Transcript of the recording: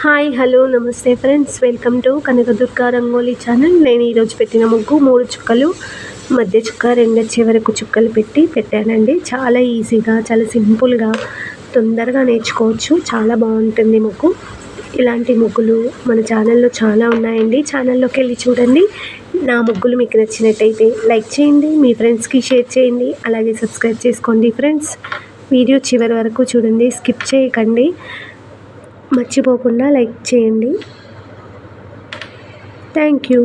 Hi hello నమస్తే friends, welcome to Kanakadurga rangoli channel. నేను ఈరోజు పెట్టిన ముగ్గు 3 చుక్కలు, మధ్య చుక్క, రెండొచ్చే వరకు చుక్కలు పెట్టానండి. చాలా ఈజీగా, చాలా సింపుల్గా, తొందరగా నేర్చుకోవచ్చు. చాలా బాగుంటుంది ముగ్గు. ఇలాంటి ముగ్గులు మన ఛానల్లో చాలా ఉన్నాయండి. ఛానల్లోకి వెళ్ళి చూడండి. నా ముగ్గులు మీకు నచ్చినట్టయితే లైక్ చేయండి, మీ ఫ్రెండ్స్కి షేర్ చేయండి, అలాగే సబ్స్క్రైబ్ చేసుకోండి. ఫ్రెండ్స్, వీడియో చివరి వరకు చూడండి, స్కిప్ చేయకండి, మర్చిపోకుండా లైక్ చేయండి. Thank you.